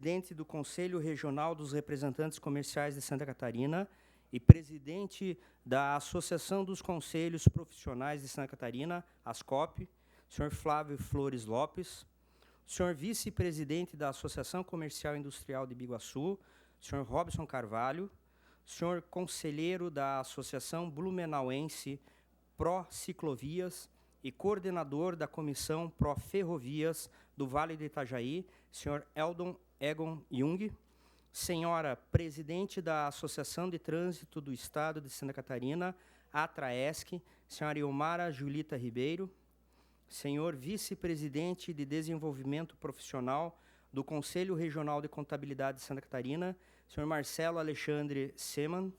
presidente do Conselho Regional dos Representantes Comerciais de Santa Catarina e presidente da Associação dos Conselhos Profissionais de Santa Catarina, ASCOP, senhor Flávio Flores Lopes, senhor vice-presidente da Associação Comercial e Industrial de Biguaçu, senhor Robson Carvalho, senhor conselheiro da Associação Blumenauense Pró Ciclovias e coordenador da Comissão Pró Ferrovias do Vale do Itajaí, senhor Egon Jung, senhora presidente da Associação de Trânsito do Estado de Santa Catarina, ATRAESC, senhora Ilmara Julita Ribeiro, senhor vice-presidente de Desenvolvimento Profissional do Conselho Regional de Contabilidade de Santa Catarina, senhor Marcelo Alexandre Seman,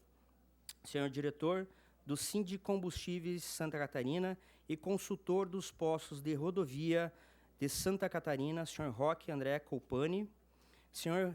senhor diretor do Sindicombustíveis Santa Catarina e consultor dos postos de rodovia de Santa Catarina, senhor Roque André Colpani, senhor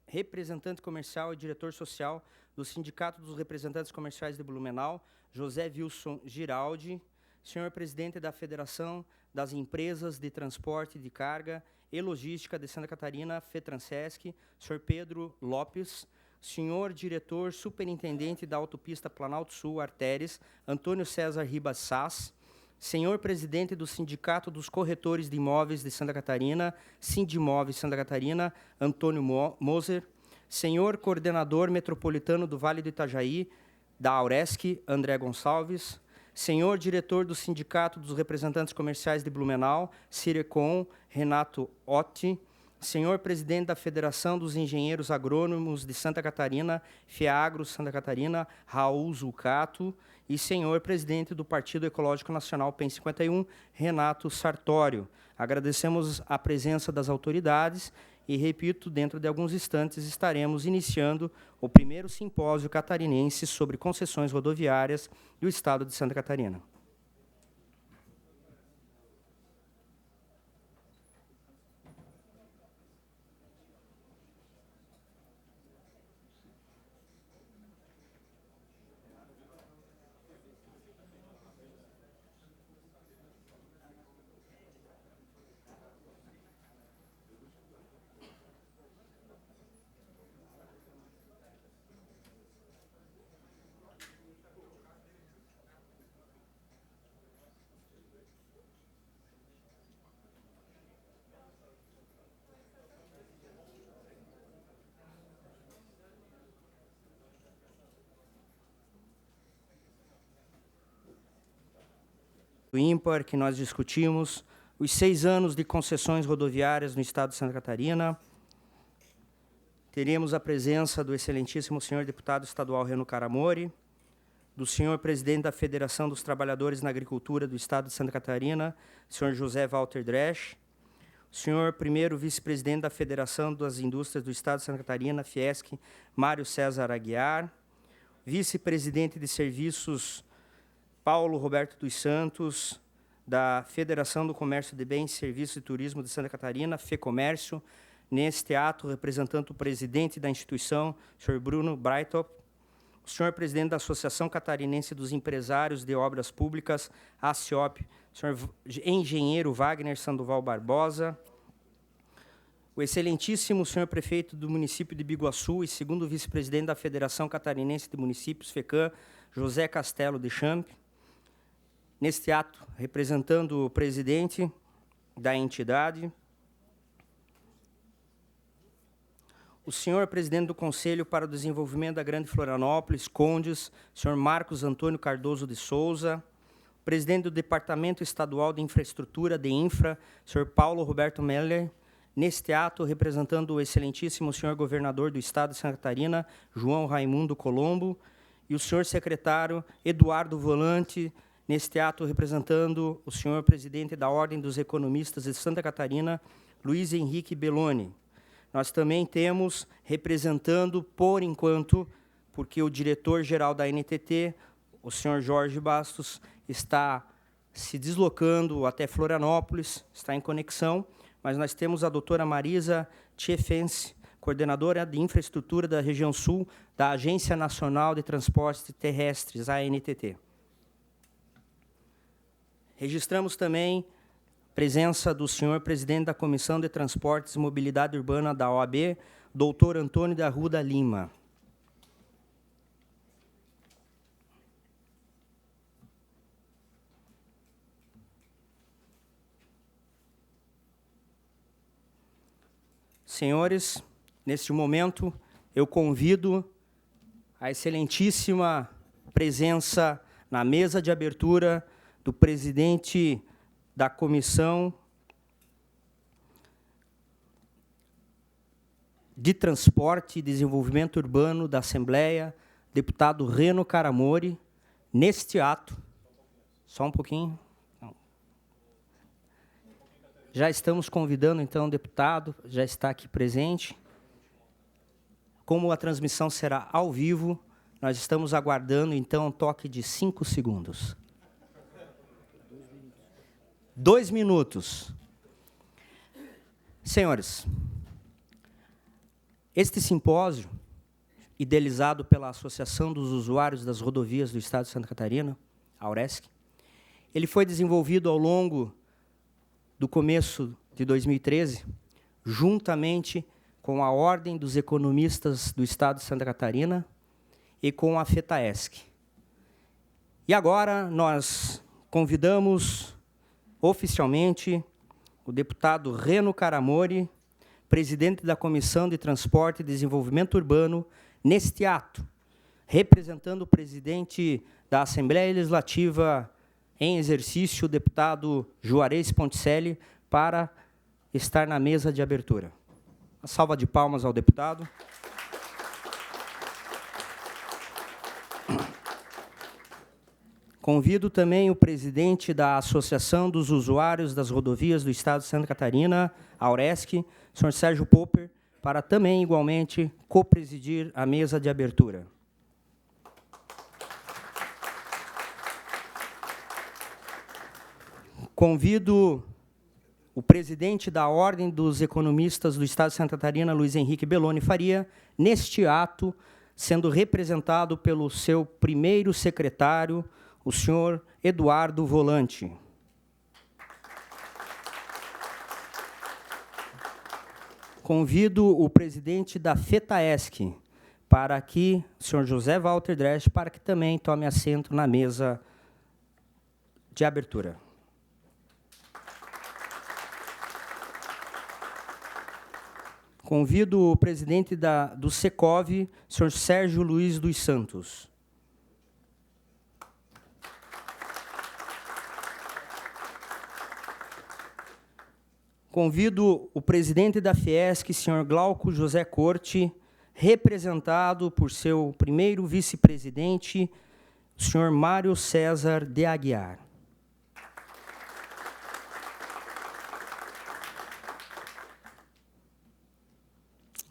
representante comercial e diretor social do Sindicato dos Representantes Comerciais de Blumenau, José Wilson Giraldi, senhor presidente da Federação das Empresas de Transporte de Carga e Logística de Santa Catarina, FETRANSESC, senhor Pedro Lopes, senhor diretor superintendente da Autopista Planalto Sul Artéres, Antônio César Ribas Sass, senhor presidente do Sindicato dos Corretores de Imóveis de Santa Catarina, Sindimóveis Santa Catarina, Antônio Moser, senhor coordenador metropolitano do Vale do Itajaí, da Auresc, André Gonçalves, senhor diretor do Sindicato dos Representantes Comerciais de Blumenau, Cirecom, Renato Otti, senhor presidente da Federação dos Engenheiros Agrônomos de Santa Catarina, FEAGRO Santa Catarina, Raul Zucato, e senhor presidente do Partido Ecológico Nacional, PEN 51, Renato Sartório. Agradecemos a presença das autoridades e, repito, dentro de alguns instantes estaremos iniciando o primeiro simpósio catarinense sobre concessões rodoviárias do Estado de Santa Catarina. Ímpar, que nós discutimos, os 6 anos de concessões rodoviárias no Estado de Santa Catarina. Teremos a presença do excelentíssimo senhor deputado estadual Reno Caramori, do senhor presidente da Federação dos Trabalhadores na Agricultura do Estado de Santa Catarina, senhor José Walter Dresch, senhor primeiro vice-presidente da Federação das Indústrias do Estado de Santa Catarina, Fiesc, Mário César Aguiar, vice-presidente de Serviços Paulo Roberto dos Santos, da Federação do Comércio de Bens, Serviços e Turismo de Santa Catarina, FEComércio, neste ato, representando o presidente da instituição, senhor Bruno Breitop, o senhor presidente da Associação Catarinense dos Empresários de Obras Públicas, ACIOP, senhor engenheiro Wagner Sandoval Barbosa, o excelentíssimo senhor prefeito do município de Biguaçu e segundo vice-presidente da Federação Catarinense de Municípios, FECAM, José Castelo de Champ, neste ato, representando o presidente da entidade, o senhor presidente do Conselho para o Desenvolvimento da Grande Florianópolis, Condes, senhor Marcos Antônio Cardoso de Souza, presidente do Departamento Estadual de Infraestrutura, de Infra, senhor Paulo Roberto Meller, neste ato, representando o excelentíssimo senhor governador do Estado de Santa Catarina, João Raimundo Colombo, e o senhor secretário Eduardo Volante, neste ato, representando o senhor presidente da Ordem dos Economistas de Santa Catarina, Luiz Henrique Belloni. Nós também temos, representando, por enquanto, porque o diretor-geral da NTT, o senhor Jorge Bastos, está se deslocando até Florianópolis, está em conexão, mas nós temos a doutora Marisa Tchefense, coordenadora de infraestrutura da região sul da Agência Nacional de Transportes Terrestres, ANTT. Registramos também presença do senhor presidente da Comissão de Transportes e Mobilidade Urbana da OAB, doutor Antônio da Arruda Lima. Senhores, neste momento, eu convido a excelentíssima presença na mesa de abertura do presidente da Comissão de Transporte e Desenvolvimento Urbano da Assembleia, deputado Reno Caramori, neste ato. Só um pouquinho. Já estamos convidando, então, o deputado, já está aqui presente. Como a transmissão será ao vivo, nós estamos aguardando, então, um toque de 5 segundos. 2 minutos. Senhores, este simpósio, idealizado pela Associação dos Usuários das Rodovias do Estado de Santa Catarina, a AURESC, ele foi desenvolvido ao longo do começo de 2013, juntamente com a Ordem dos Economistas do Estado de Santa Catarina e com a FETAESC. E agora nós convidamos oficialmente o deputado Reno Caramori, presidente da Comissão de Transporte e Desenvolvimento Urbano, neste ato, representando o presidente da Assembleia Legislativa em exercício, o deputado Juarez Ponticelli, para estar na mesa de abertura. Uma salva de palmas ao deputado. Convido também o presidente da Associação dos Usuários das Rodovias do Estado de Santa Catarina, a AURESC, senhor Sérgio Popper, para também, igualmente, co-presidir a mesa de abertura. Convido o presidente da Ordem dos Economistas do Estado de Santa Catarina, Luiz Henrique Belloni Faria, neste ato, sendo representado pelo seu primeiro secretário, o senhor Eduardo Volante. Convido o presidente da FETAESC para que, o senhor José Walter Dresch, para que também tome assento na mesa de abertura. Convido o presidente do Secov, senhor Sérgio Luiz dos Santos. Convido o presidente da Fiesc, senhor Glauco José Corte, representado por seu primeiro vice-presidente, o senhor Mário César de Aguiar.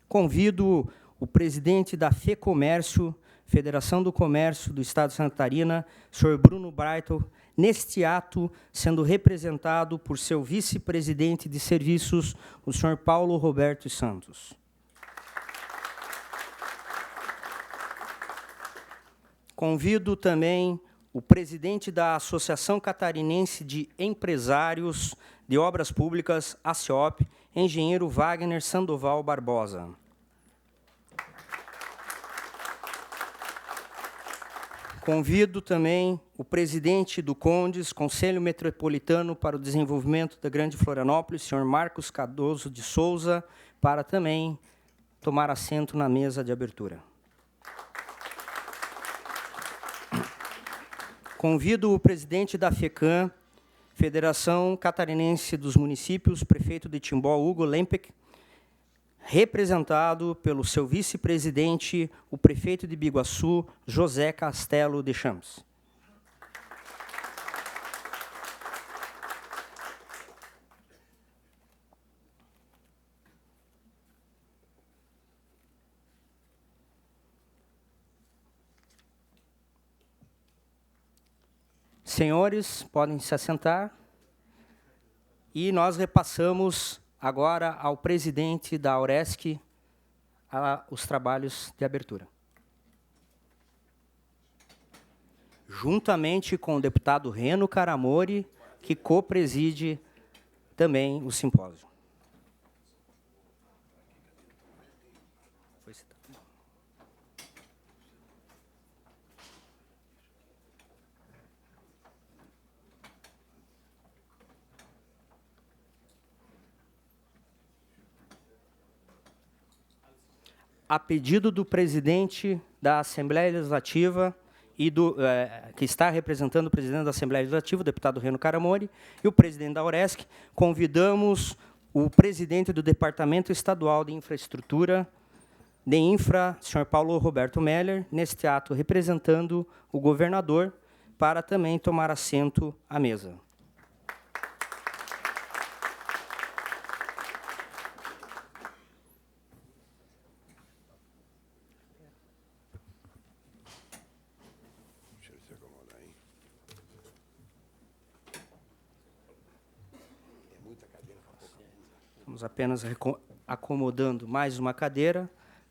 Convido o presidente da FEComércio, Federação do Comércio do Estado de Santa Catarina, senhor Bruno Breitl, neste ato, sendo representado por seu vice-presidente de serviços, o senhor Paulo Roberto Santos. Convido também o presidente da Associação Catarinense de Empresários de Obras Públicas, ACEOP, engenheiro Wagner Sandoval Barbosa. Convido também o presidente do CONDES, Conselho Metropolitano para o Desenvolvimento da Grande Florianópolis, senhor Marcos Cardoso de Souza, para também tomar assento na mesa de abertura. Convido o presidente da FECAM, Federação Catarinense dos Municípios, prefeito de Timbó, Hugo Lempec, representado pelo seu vice-presidente, o prefeito de Biguaçu, José Castelo de Champs. Senhores, podem se assentar. E nós repassamos agora ao presidente da AURESC os trabalhos de abertura. Juntamente com o deputado Reno Caramori, que co-preside também o simpósio. A pedido do presidente da Assembleia Legislativa e que está representando o presidente da Assembleia Legislativa, o deputado Reno Caramori, e o presidente da Auresc, convidamos o presidente do Departamento Estadual de Infraestrutura, de Infra, senhor Paulo Roberto Meller, neste ato representando o governador, para também tomar assento à mesa. Estamos apenas acomodando mais uma cadeira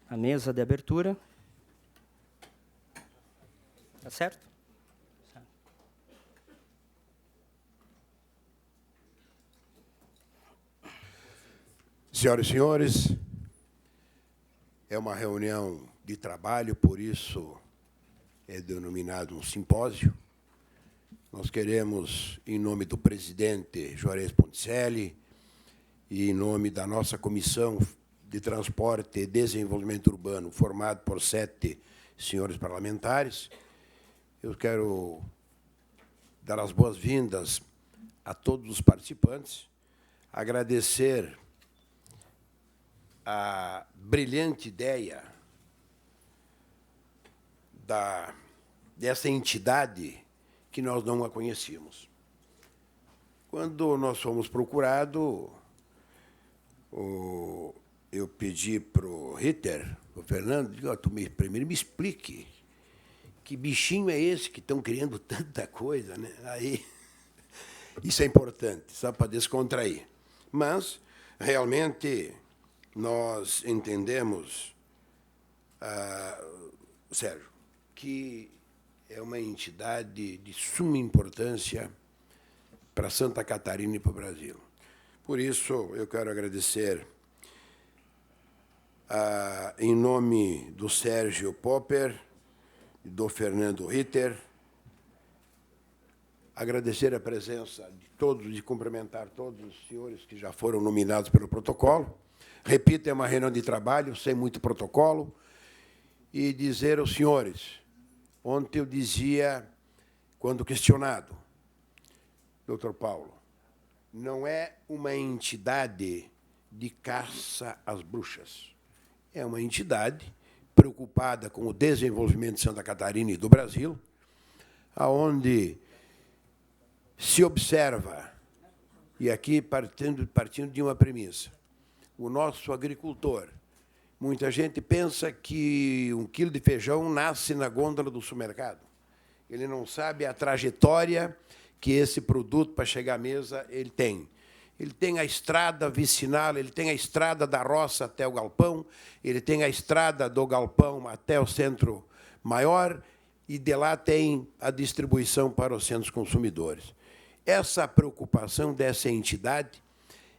na mesa de abertura. Tá certo? Senhoras e senhores, é uma reunião de trabalho, por isso é denominado um simpósio. Nós queremos, em nome do presidente Juarez Ponticelli, e em nome da nossa Comissão de Transporte e Desenvolvimento Urbano, formado por 7 senhores parlamentares, eu quero dar as boas-vindas a todos os participantes, agradecer a brilhante ideia dessa entidade que nós não a conhecíamos. Quando nós fomos procurados, eu pedi para o Ritter, o Fernando, primeiro me explique que bichinho é esse que estão criando tanta coisa, né? Aí, isso é importante, só para descontrair. Mas, realmente, nós entendemos, Sérgio, que é uma entidade de suma importância para Santa Catarina e para o Brasil. Por isso, eu quero agradecer, em nome do Sérgio Popper e do Fernando Ritter, agradecer a presença de todos e cumprimentar todos os senhores que já foram nominados pelo protocolo. Repito, é uma reunião de trabalho, sem muito protocolo, e dizer aos senhores, ontem eu dizia, quando questionado, doutor Paulo, não é uma entidade de caça às bruxas. É uma entidade preocupada com o desenvolvimento de Santa Catarina e do Brasil, aonde se observa, e aqui partindo de uma premissa, o nosso agricultor, muita gente pensa que 1 quilo de feijão nasce na gôndola do supermercado. Ele não sabe a trajetória que esse produto, para chegar à mesa, ele tem. Ele tem a estrada vicinal, ele tem a estrada da roça até o galpão, ele tem a estrada do galpão até o centro maior, e de lá tem a distribuição para os centros consumidores. Essa preocupação dessa entidade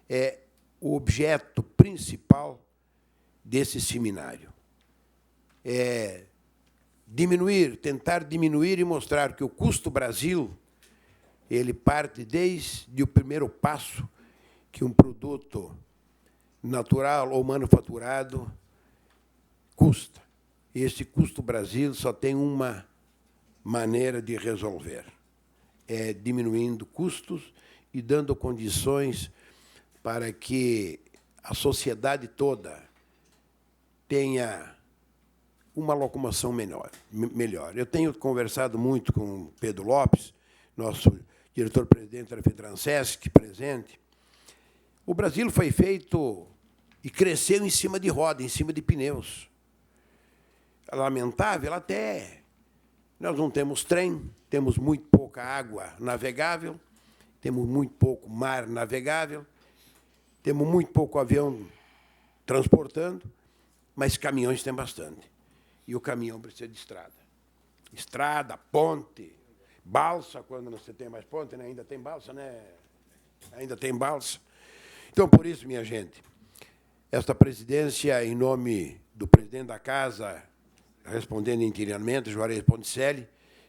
é o objeto principal desse seminário. É tentar diminuir e mostrar que o custo Brasil, ele parte desde o primeiro passo que um produto natural ou manufaturado custa. Esse custo Brasil só tem uma maneira de resolver, é diminuindo custos e dando condições para que a sociedade toda tenha uma locomoção melhor. Eu tenho conversado muito com o Pedro Lopes, nosso diretor-presidente da FETRANSESC, presente. O Brasil foi feito e cresceu em cima de roda, em cima de pneus. Lamentável até. Nós não temos trem, temos muito pouca água navegável, temos muito pouco mar navegável, temos muito pouco avião transportando, mas caminhões tem bastante. E o caminhão precisa de estrada. Estrada, ponte, balsa, quando não se tem mais ponte, né? Ainda tem balsa, né? Ainda tem balsa. Então, por isso, minha gente, esta presidência, em nome do presidente da Casa, respondendo interiormente, Juarez Ponticelli,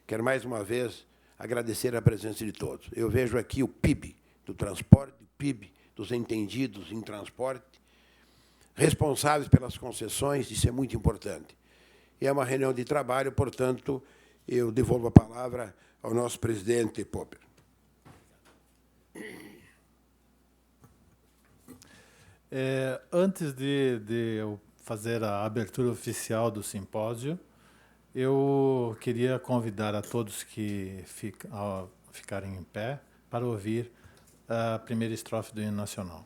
quero mais uma vez agradecer a presença de todos. Eu vejo aqui o PIB do transporte, o PIB dos entendidos em transporte, responsáveis pelas concessões, isso é muito importante. E é uma reunião de trabalho, portanto, eu devolvo a palavra ao nosso presidente Popper. Antes de eu fazer a abertura oficial do simpósio, eu queria convidar a todos que ficarem em pé para ouvir a primeira estrofe do hino nacional.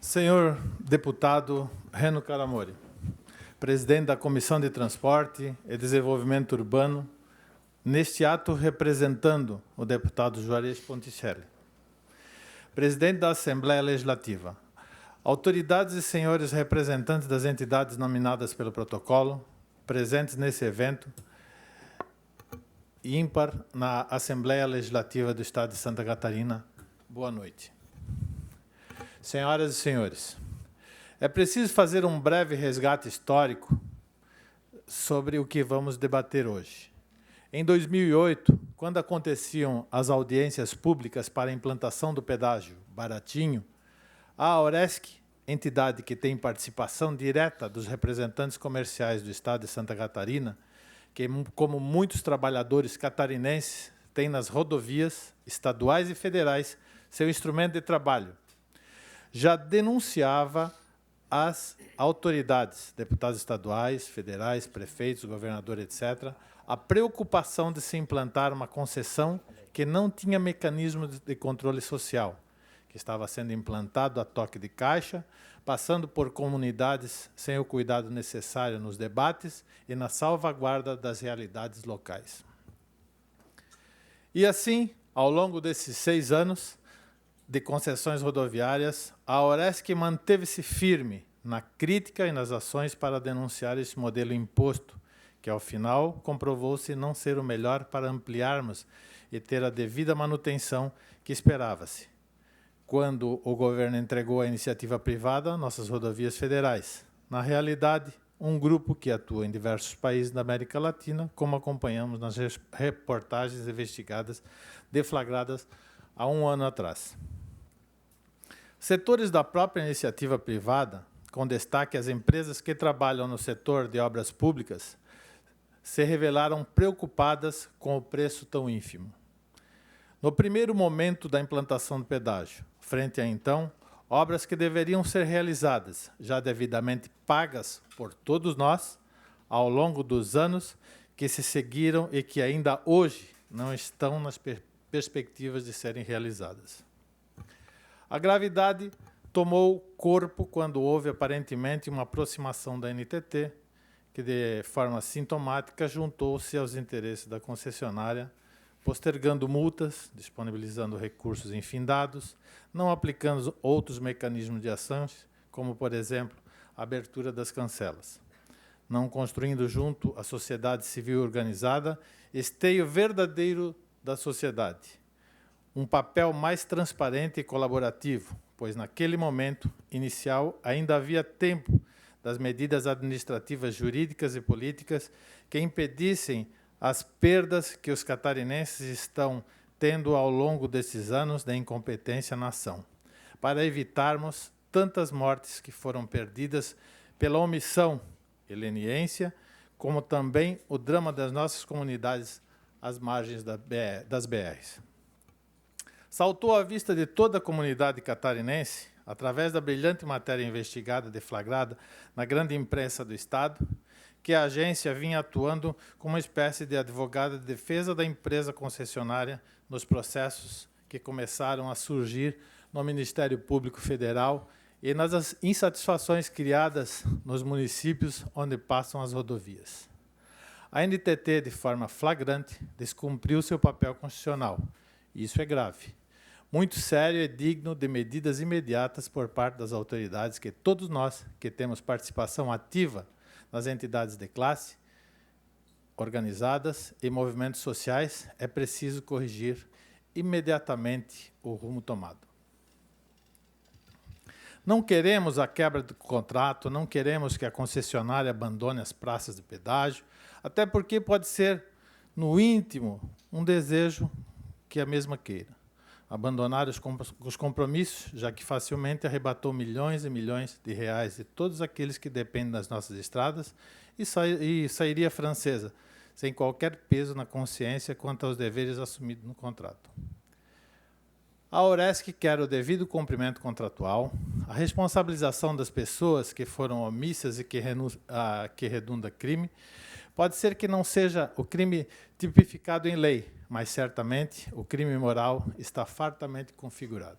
Senhor deputado Reno Caramori, presidente da Comissão de Transporte e Desenvolvimento Urbano, neste ato representando o deputado Juarez Ponticelli, presidente da Assembleia Legislativa, autoridades e senhores representantes das entidades nominadas pelo protocolo, presentes nesse evento ímpar na Assembleia Legislativa do Estado de Santa Catarina, boa noite. Senhoras e senhores, é preciso fazer um breve resgate histórico sobre o que vamos debater hoje. Em 2008, quando aconteciam as audiências públicas para a implantação do pedágio baratinho, a Auresc, entidade que tem participação direta dos representantes comerciais do Estado de Santa Catarina, que, como muitos trabalhadores catarinenses, tem nas rodovias estaduais e federais seu instrumento de trabalho, já denunciava às autoridades, deputados estaduais, federais, prefeitos, governador, etc., a preocupação de se implantar uma concessão que não tinha mecanismo de controle social, que estava sendo implantado a toque de caixa, passando por comunidades sem o cuidado necessário nos debates e na salvaguarda das realidades locais. E assim, ao longo desses 6 anos de concessões rodoviárias, a Auresc manteve-se firme na crítica e nas ações para denunciar esse modelo imposto, que, ao final, comprovou-se não ser o melhor para ampliarmos e ter a devida manutenção que esperava-se, quando o governo entregou à iniciativa privada nossas rodovias federais. Na realidade, um grupo que atua em diversos países da América Latina, como acompanhamos nas reportagens investigadas deflagradas há 1 ano atrás. Setores da própria iniciativa privada, com destaque às empresas que trabalham no setor de obras públicas, se revelaram preocupadas com o preço tão ínfimo. No primeiro momento da implantação do pedágio, frente a então, obras que deveriam ser realizadas, já devidamente pagas por todos nós, ao longo dos anos que se seguiram e que ainda hoje não estão nas perspectivas de serem realizadas. A gravidade tomou corpo quando houve aparentemente uma aproximação da NTT, que de forma sintomática juntou-se aos interesses da concessionária, postergando multas, disponibilizando recursos infindados, não aplicando outros mecanismos de ações, como, por exemplo, a abertura das cancelas, não construindo junto à sociedade civil organizada esteio verdadeiro da sociedade, um papel mais transparente e colaborativo, pois naquele momento inicial ainda havia tempo das medidas administrativas, jurídicas e políticas que impedissem as perdas que os catarinenses estão tendo ao longo desses anos de incompetência na ação, para evitarmos tantas mortes que foram perdidas pela omissão e leniência, como também o drama das nossas comunidades às margens das BRs. Saltou à vista de toda a comunidade catarinense, através da brilhante matéria investigada deflagrada na grande imprensa do Estado, que a agência vinha atuando como uma espécie de advogada de defesa da empresa concessionária nos processos que começaram a surgir no Ministério Público Federal e nas insatisfações criadas nos municípios onde passam as rodovias. A NTT, de forma flagrante, descumpriu seu papel constitucional. Isso é grave, muito sério e digno de medidas imediatas por parte das autoridades que todos nós, que temos participação ativa nas entidades de classe, organizadas e movimentos sociais, é preciso corrigir imediatamente o rumo tomado. Não queremos a quebra do contrato, não queremos que a concessionária abandone as praças de pedágio, até porque pode ser, no íntimo, um desejo que a mesma queira. Abandonar os compromissos, já que facilmente arrebatou milhões e milhões de reais de todos aqueles que dependem das nossas estradas e sairia francesa, sem qualquer peso na consciência quanto aos deveres assumidos no contrato. A Oresc quer o devido cumprimento contratual, a responsabilização das pessoas que foram omissas e que redunda crime. Pode ser que não seja o crime tipificado em lei, mas certamente o crime moral está fartamente configurado.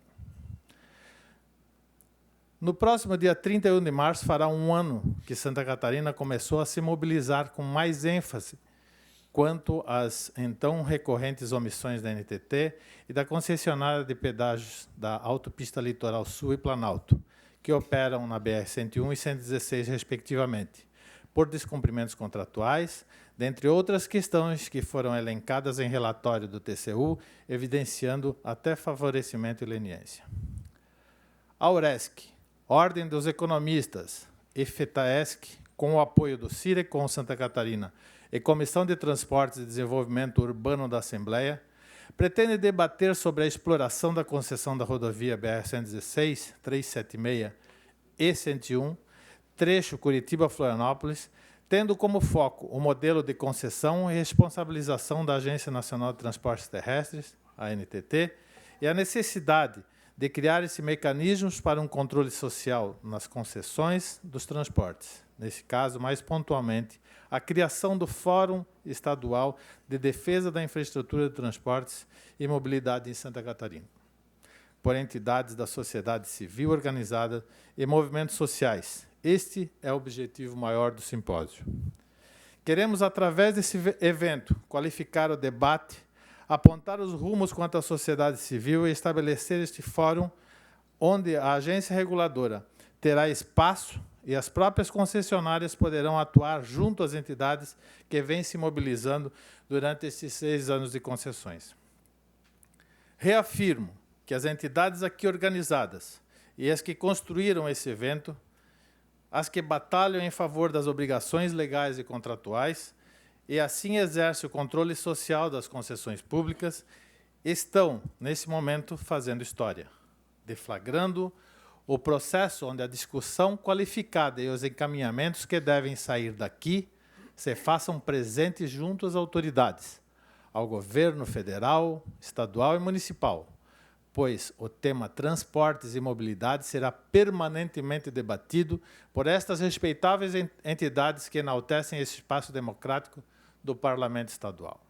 No próximo dia 31 de março fará um ano que Santa Catarina começou a se mobilizar com mais ênfase quanto às então recorrentes omissões da NTT e da concessionária de pedágios da Autopista Litoral Sul e Planalto, que operam na BR-101 e 116, respectivamente, por descumprimentos contratuais, dentre outras questões que foram elencadas em relatório do TCU, evidenciando até favorecimento e leniência. A Oresc, Ordem dos Economistas, e FETAESC, com o apoio do CIRECOM Santa Catarina e Comissão de Transportes e Desenvolvimento Urbano da Assembleia, pretende debater sobre a exploração da concessão da rodovia BR-116, 376 e 101, trecho Curitiba-Florianópolis, tendo como foco o modelo de concessão e responsabilização da Agência Nacional de Transportes Terrestres, a ANTT, e a necessidade de criar esse mecanismos para um controle social nas concessões dos transportes. Nesse caso, mais pontualmente, a criação do Fórum Estadual de Defesa da Infraestrutura de Transportes e Mobilidade em Santa Catarina, por entidades da sociedade civil organizada e movimentos sociais. Este é o objetivo maior do simpósio. Queremos, através desse evento, qualificar o debate, apontar os rumos quanto à sociedade civil e estabelecer este fórum onde a agência reguladora terá espaço e as próprias concessionárias poderão atuar junto às entidades que vêm se mobilizando durante esses 6 anos de concessões. Reafirmo que as entidades aqui organizadas e as que construíram esse evento, as que batalham em favor das obrigações legais e contratuais e assim exercem o controle social das concessões públicas, estão, nesse momento, fazendo história, deflagrando o processo onde a discussão qualificada e os encaminhamentos que devem sair daqui se façam presentes junto às autoridades, ao governo federal, estadual e municipal, pois o tema transportes e mobilidade será permanentemente debatido por estas respeitáveis entidades que enaltecem esse espaço democrático do Parlamento Estadual.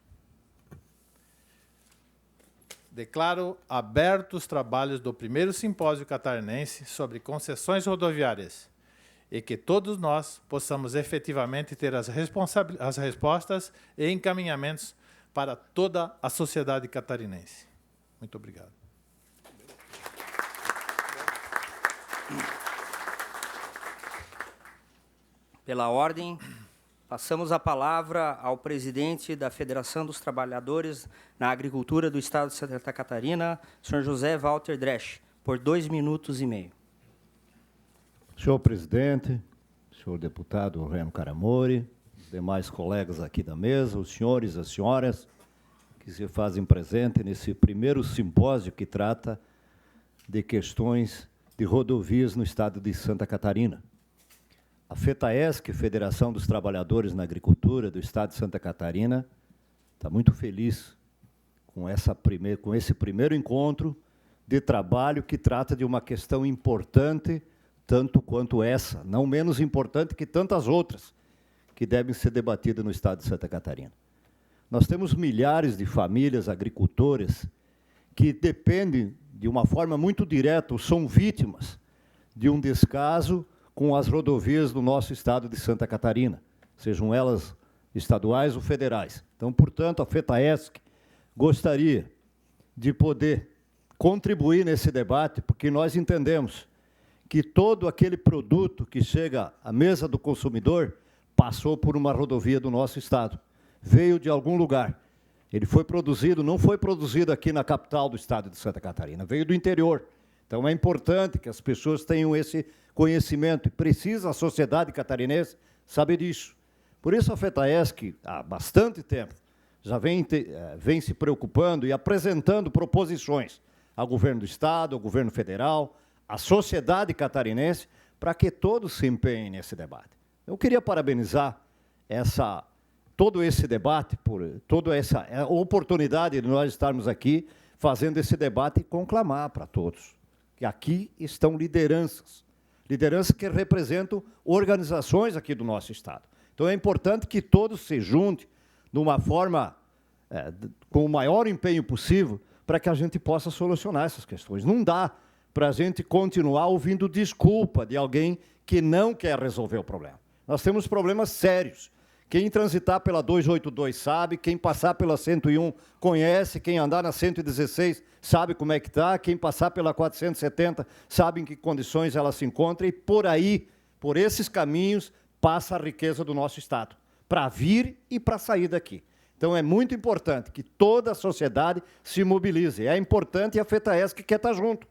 Declaro abertos os trabalhos do primeiro simpósio catarinense sobre concessões rodoviárias e que todos nós possamos efetivamente ter as respostas e encaminhamentos para toda a sociedade catarinense. Muito obrigado. Pela ordem, passamos a palavra ao presidente da Federação dos Trabalhadores na Agricultura do Estado de Santa Catarina, senhor José Walter Dresch, por 2 minutos e meio. Senhor presidente, senhor deputado Reno Caramori, demais colegas aqui da mesa, os senhores e as senhoras que se fazem presente nesse primeiro simpósio que trata de questões de rodovias no estado de Santa Catarina. A FETAESC, Federação dos Trabalhadores na Agricultura do Estado de Santa Catarina, está muito feliz com esse primeiro encontro de trabalho que trata de uma questão importante, tanto quanto essa, não menos importante que tantas outras, que devem ser debatidas no Estado de Santa Catarina. Nós temos milhares de famílias agricultoras que dependem, de uma forma muito direta, ou são vítimas de um descaso com as rodovias do nosso estado de Santa Catarina, sejam elas estaduais ou federais. Então, portanto, a FETAESC gostaria de poder contribuir nesse debate, porque nós entendemos que todo aquele produto que chega à mesa do consumidor passou por uma rodovia do nosso estado, veio de algum lugar. Ele foi produzido, não foi produzido aqui na capital do estado de Santa Catarina, veio do interior. Então, é importante que as pessoas tenham esse conhecimento, e precisa a sociedade catarinense saber disso. Por isso, a FETAESC, há bastante tempo, já vem se preocupando e apresentando proposições ao governo do Estado, ao governo federal, à sociedade catarinense, para que todos se empenhem nesse debate. Eu queria parabenizar todo esse debate, por toda essa oportunidade de nós estarmos aqui fazendo esse debate e conclamar para todos que aqui estão lideranças que representam organizações aqui do nosso Estado. Então, é importante que todos se juntem de uma forma, com o maior empenho possível, para que a gente possa solucionar essas questões. Não dá para a gente continuar ouvindo desculpa de alguém que não quer resolver o problema. Nós temos problemas sérios. Quem transitar pela 282 sabe, quem passar pela 101 conhece, quem andar na 116 sabe como é que está, quem passar pela 470 sabe em que condições ela se encontra, e por aí, por esses caminhos, passa a riqueza do nosso Estado, para vir e para sair daqui. Então, é muito importante que toda a sociedade se mobilize. É importante, e a FETAESC quer estar junto.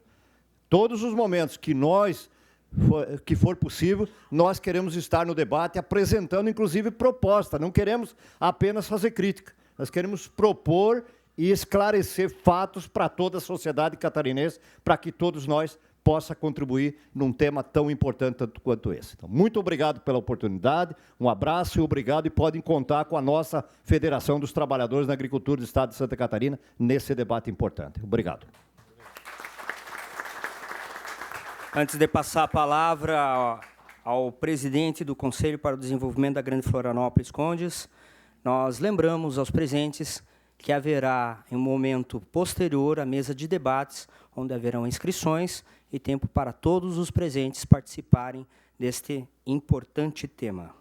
Todos os momentos que for possível, nós queremos estar no debate, apresentando, inclusive, proposta. Não queremos apenas fazer crítica. Nós queremos propor e esclarecer fatos para toda a sociedade catarinense, para que todos nós possamos contribuir num tema tão importante tanto quanto esse. Então, muito obrigado pela oportunidade, um abraço e obrigado, e podem contar com a nossa Federação dos Trabalhadores na Agricultura do Estado de Santa Catarina nesse debate importante. Obrigado. Antes de passar a palavra ao presidente do Conselho para o Desenvolvimento da Grande Florianópolis Condes, nós lembramos aos presentes que haverá, em um momento posterior, a mesa de debates, onde haverão inscrições e tempo para todos os presentes participarem deste importante tema.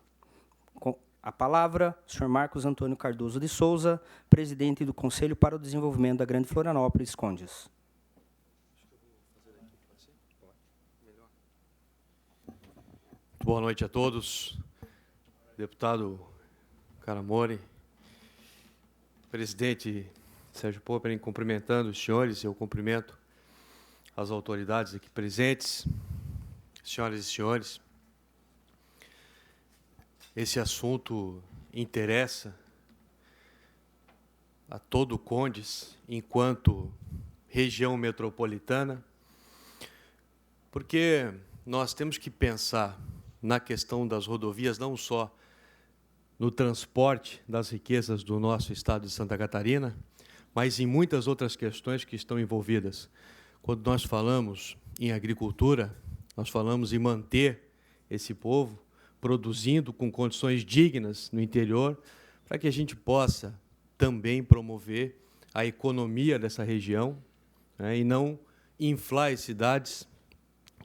Com a palavra, o senhor Marcos Antônio Cardoso de Souza, presidente do Conselho para o Desenvolvimento da Grande Florianópolis Condes. Boa noite a todos. Deputado Caramori, presidente Sérgio Popper, cumprimentando os senhores, eu cumprimento as autoridades aqui presentes, senhoras e senhores. Esse assunto interessa a todo o Condes, enquanto região metropolitana, porque nós temos que pensar na questão das rodovias, não só no transporte das riquezas do nosso estado de Santa Catarina, mas em muitas outras questões que estão envolvidas. Quando nós falamos em agricultura, nós falamos em manter esse povo produzindo com condições dignas no interior, para que a gente possa também promover a economia dessa região, né, e não inflar as cidades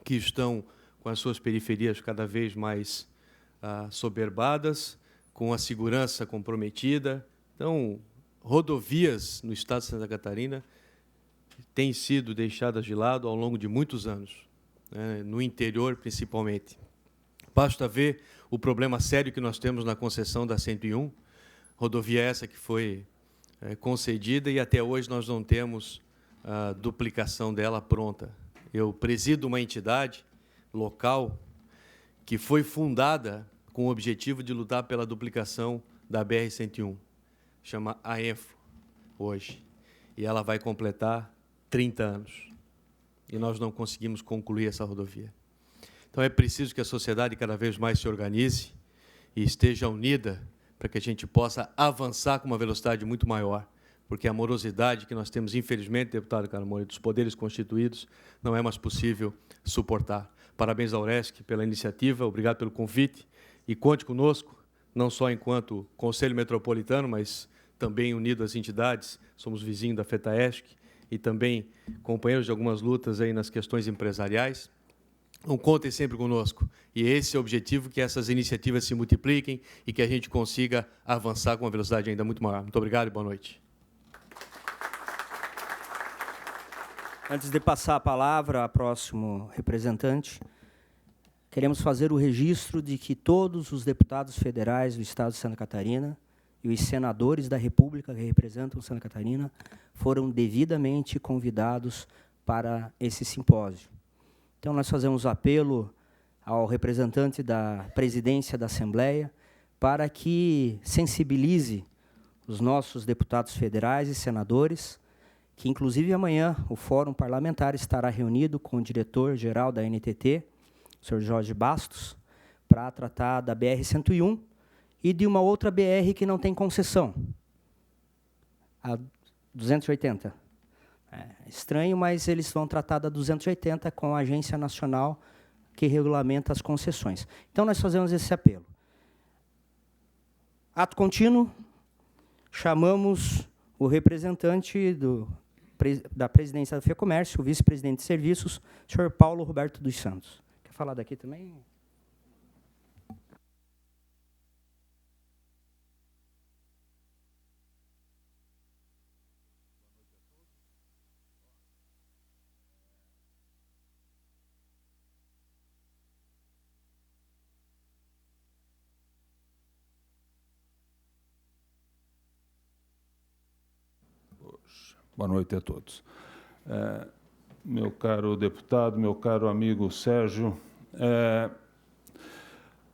que estão com as suas periferias cada vez mais soberbadas, com a segurança comprometida. Então, rodovias no estado de Santa Catarina têm sido deixadas de lado ao longo de muitos anos, né, no interior principalmente. Basta ver o problema sério que nós temos na concessão da 101, rodovia essa que foi concedida e até hoje nós não temos a duplicação dela pronta. Eu presido uma entidade local que foi fundada com o objetivo de lutar pela duplicação da BR-101, chama AENFO, hoje, e ela vai completar 30 anos, e nós não conseguimos concluir essa rodovia. Então, é preciso que a sociedade cada vez mais se organize e esteja unida para que a gente possa avançar com uma velocidade muito maior, porque a morosidade que nós temos, infelizmente, deputado Caramori, dos poderes constituídos, não é mais possível suportar. Parabéns ao URESC pela iniciativa, obrigado pelo convite, e conte conosco, não só enquanto Conselho Metropolitano, mas também unido às entidades, somos vizinhos da FETAESC, e também companheiros de algumas lutas aí nas questões empresariais. Então, contem sempre conosco. E esse é o objetivo, que essas iniciativas se multipliquem e que a gente consiga avançar com uma velocidade ainda muito maior. Muito obrigado e boa noite. Antes de passar a palavra ao próximo representante, queremos fazer o registro de que todos os deputados federais do Estado de Santa Catarina e os senadores da República que representam Santa Catarina foram devidamente convidados para esse simpósio. Então, nós fazemos apelo ao representante da presidência da Assembleia para que sensibilize os nossos deputados federais e senadores, que, inclusive, amanhã o Fórum Parlamentar estará reunido com o diretor-geral da NTT, o senhor Jorge Bastos, para tratar da BR-101 e de uma outra BR que não tem concessão, a 280. É estranho, mas eles vão tratar da 280 com a Agência Nacional que regulamenta as concessões. Então, nós fazemos esse apelo. Ato contínuo, chamamos o representante da presidência da FEComércio, o vice-presidente de serviços, o senhor Paulo Roberto dos Santos. Quer falar daqui também? Boa noite a todos. Meu caro deputado, meu caro amigo Sérgio,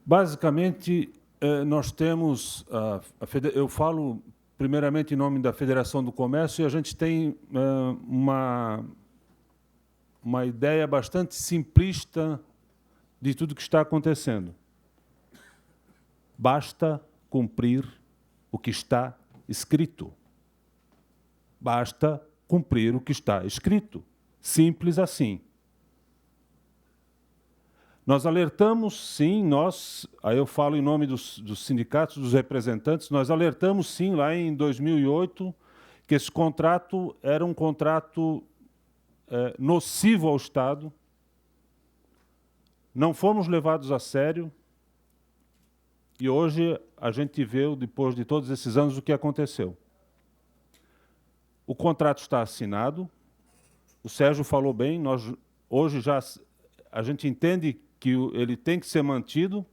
basicamente, nós temos... eu falo, primeiramente, em nome da Federação do Comércio, e a gente tem uma ideia bastante simplista de tudo que está acontecendo. Basta cumprir o que está escrito. Basta cumprir o que está escrito. Simples assim. Nós alertamos, sim, aí eu falo em nome dos sindicatos, dos representantes, nós alertamos, sim, lá em 2008, que esse contrato era um contrato nocivo ao Estado. Não fomos levados a sério. E hoje a gente vê, depois de todos esses anos, o que aconteceu. O contrato está assinado, o Sérgio falou bem, hoje já a gente entende que ele tem que ser mantido,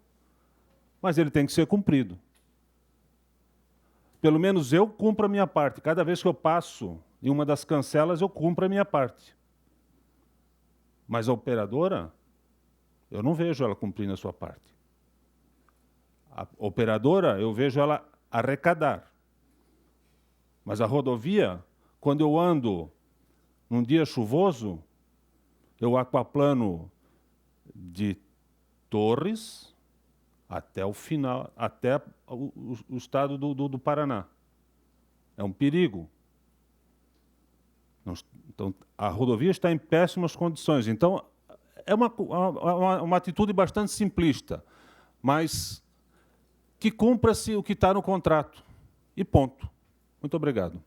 mas ele tem que ser cumprido. Pelo menos eu cumpro a minha parte. Cada vez que eu passo em uma das cancelas, eu cumpro a minha parte. Mas a operadora, eu não vejo ela cumprindo a sua parte. A operadora, eu vejo ela arrecadar. Mas a rodovia... Quando eu ando num dia chuvoso, eu aquaplano de Torres até o final, até o estado do Paraná. É um perigo. Então, a rodovia está em péssimas condições. Então, é uma atitude bastante simplista, mas que cumpra-se o que está no contrato. E ponto. Muito obrigado.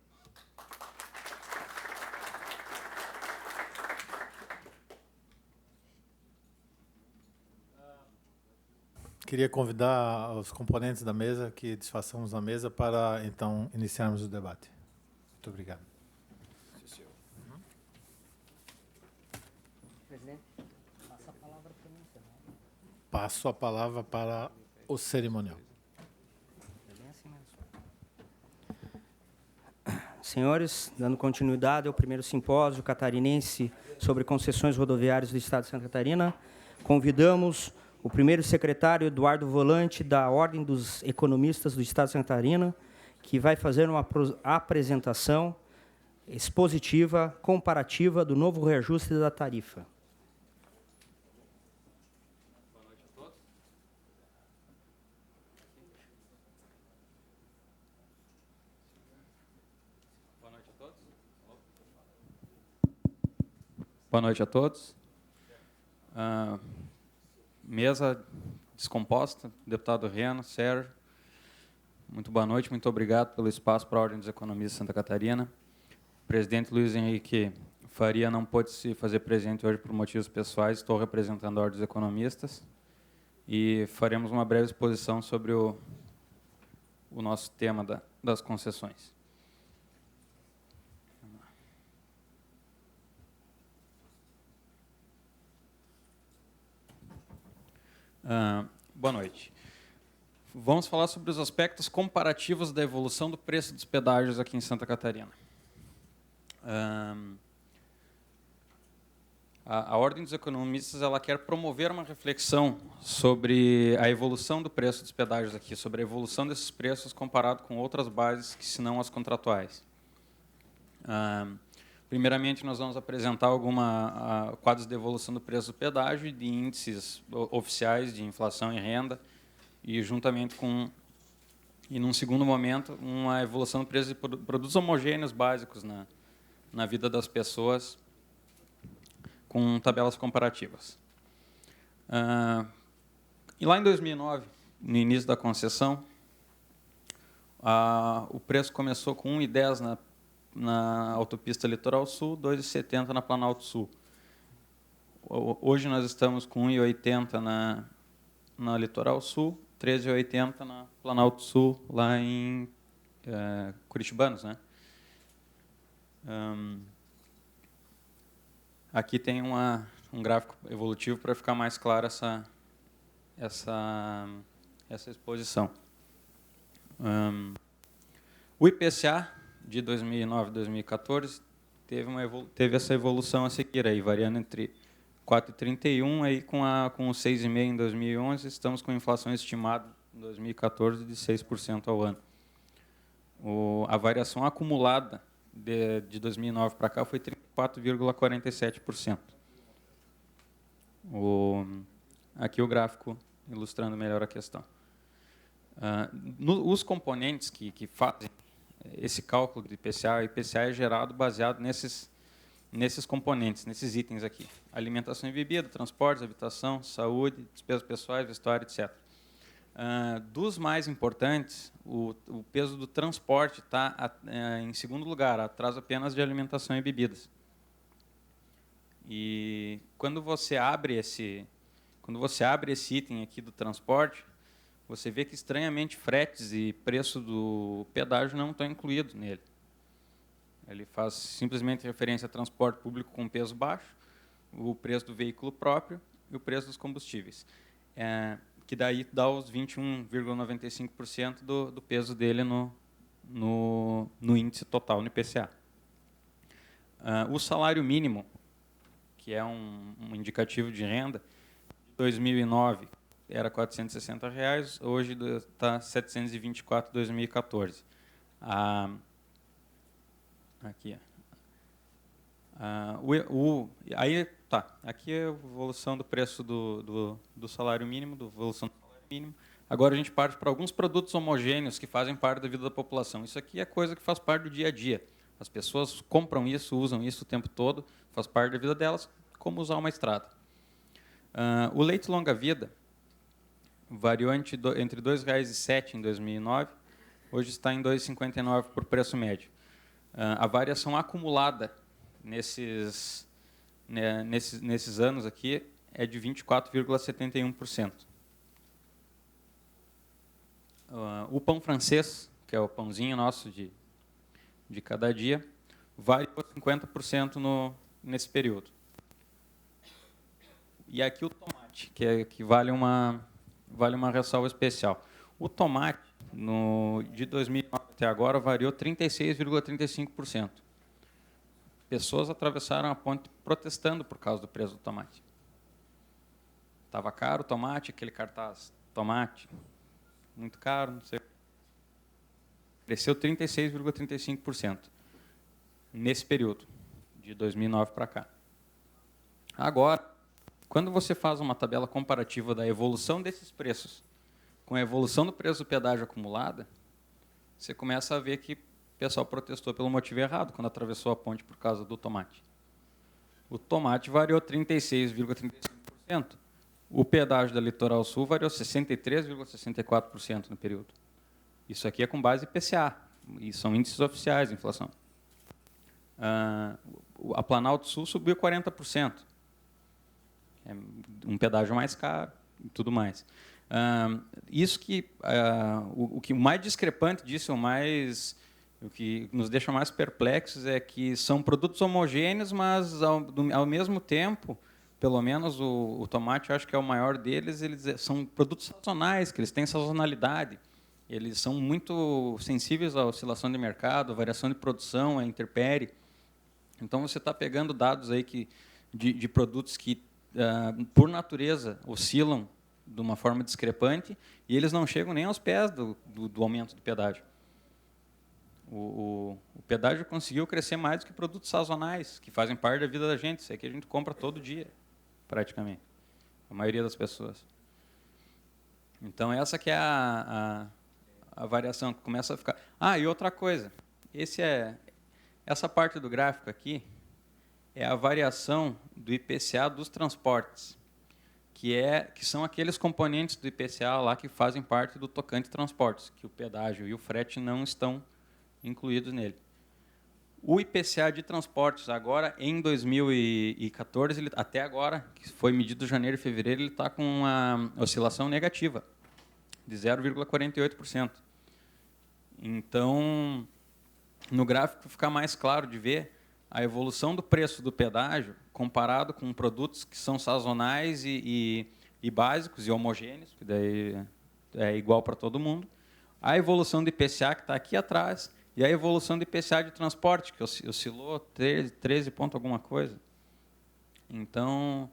Queria convidar os componentes da mesa que desfaçamos a mesa para, então, iniciarmos o debate. Muito obrigado. Presidente, passa a palavra para mim. Passo a palavra para o cerimonial. Senhores, dando continuidade ao primeiro simpósio catarinense sobre concessões rodoviárias do Estado de Santa Catarina, convidamos o primeiro secretário, Eduardo Volante, da Ordem dos Economistas do Estado de Santa Catarina, que vai fazer uma apresentação expositiva, comparativa do novo reajuste da tarifa. Boa noite a todos. Mesa descomposta, deputado Reno, Sérgio. Muito boa noite, muito obrigado pelo espaço para a Ordem dos Economistas de Santa Catarina. O presidente Luiz Henrique Faria não pôde se fazer presente hoje por motivos pessoais, estou representando a Ordem dos Economistas e faremos uma breve exposição sobre o nosso tema das concessões. Boa noite. Vamos falar sobre os aspectos comparativos da evolução do preço dos pedágios aqui em Santa Catarina. A Ordem dos Economistas ela quer promover uma reflexão sobre a evolução do preço dos pedágios aqui, sobre a evolução desses preços comparado com outras bases que senão as contratuais. Primeiramente, nós vamos apresentar quadros de evolução do preço do pedágio e de índices oficiais de inflação e renda, e juntamente e num segundo momento, uma evolução do preço de produtos homogêneos básicos na vida das pessoas, com tabelas comparativas. E lá em 2009, no início da concessão, o preço começou com 1,10 na autopista Litoral Sul, 2,70 na Planalto Sul. Hoje nós estamos com 1,80 na Litoral Sul, 13,80 na Planalto Sul, lá em Curitibanos, né? Aqui tem um gráfico evolutivo para ficar mais clara essa exposição. O IPCA de 2009 e 2014 teve essa evolução a seguir, aí, variando entre 4,31 aí com os 6,5 em 2011, estamos com inflação estimada em 2014 de 6% ao ano. A variação acumulada de 2009 para cá foi 34,47%. Aqui o gráfico ilustrando melhor a questão. Os componentes que fazem esse cálculo de IPCA, o IPCA é gerado baseado nesses componentes, nesses itens aqui. Alimentação e bebida, transportes, habitação, saúde, despesas pessoais, vestuário, etc. Dos mais importantes, o peso do transporte está em segundo lugar, atrás apenas de alimentação e bebidas. E quando você abre esse item aqui do transporte, você vê que, estranhamente, fretes e preço do pedágio não estão incluídos nele. Ele faz simplesmente referência a transporte público com peso baixo, o preço do veículo próprio e o preço dos combustíveis, que daí dá os 21,95% do peso dele no índice total, no IPCA. O salário mínimo, que é um indicativo de renda, em 2009 era R$ 460, hoje está R$ 724 em 2014. Aqui. Aqui é a evolução do preço do salário mínimo, da evolução do salário mínimo. Agora a gente parte para alguns produtos homogêneos que fazem parte da vida da população. Isso aqui é coisa que faz parte do dia a dia. As pessoas compram isso, usam isso o tempo todo, faz parte da vida delas, como usar uma estrada. O leite longa-vida variou entre R$ 2,07 em 2009, hoje está em R$ 2,59 por preço médio. A variação acumulada nesses anos aqui é de 24,71%. O pão francês, que é o pãozinho nosso de cada dia, variou 50% nesse período. E aqui o tomate, que vale uma ressalva especial. O tomate, de 2009 até agora, variou 36,35%. Pessoas atravessaram a ponte protestando por causa do preço do tomate. Estava caro o tomate, aquele cartaz, tomate, muito caro, não sei. Cresceu 36,35% nesse período, de 2009 para cá. Agora, quando você faz uma tabela comparativa da evolução desses preços com a evolução do preço do pedágio acumulada, você começa a ver que o pessoal protestou pelo motivo errado quando atravessou a ponte por causa do tomate. O tomate variou 36,35%. O pedágio da Litoral Sul variou 63,64% no período. Isso aqui é com base IPCA, e são índices oficiais de inflação. A Planalto Sul subiu 40%. É um pedágio mais caro e tudo mais. Isso que o mais discrepante disso, o que nos deixa mais perplexos é que são produtos homogêneos, mas ao mesmo tempo, pelo menos o tomate, eu acho que é o maior deles, eles são produtos sazonais, que eles têm sazonalidade. Eles são muito sensíveis à oscilação de mercado, à variação de produção, à intempérie. Então, você está pegando dados aí de produtos que, por natureza, oscilam de uma forma discrepante e eles não chegam nem aos pés do aumento do pedágio. O pedágio conseguiu crescer mais do que produtos sazonais, que fazem parte da vida da gente. Isso aí que a gente compra todo dia, praticamente, a maioria das pessoas. Então, essa que é a variação que começa a ficar... e outra coisa, essa parte do gráfico aqui é a variação do IPCA dos transportes, que são aqueles componentes do IPCA lá que fazem parte do tocante transportes, que o pedágio e o frete não estão incluídos nele. O IPCA de transportes, agora, em 2014, até agora, que foi medido em janeiro e fevereiro, ele está com uma oscilação negativa, de 0,48%. Então, no gráfico fica mais claro de ver a evolução do preço do pedágio comparado com produtos que são sazonais e básicos e homogêneos, que daí é igual para todo mundo, a evolução do IPCA, que está aqui atrás, e a evolução do IPCA de transporte, que oscilou 13 ponto alguma coisa. Então,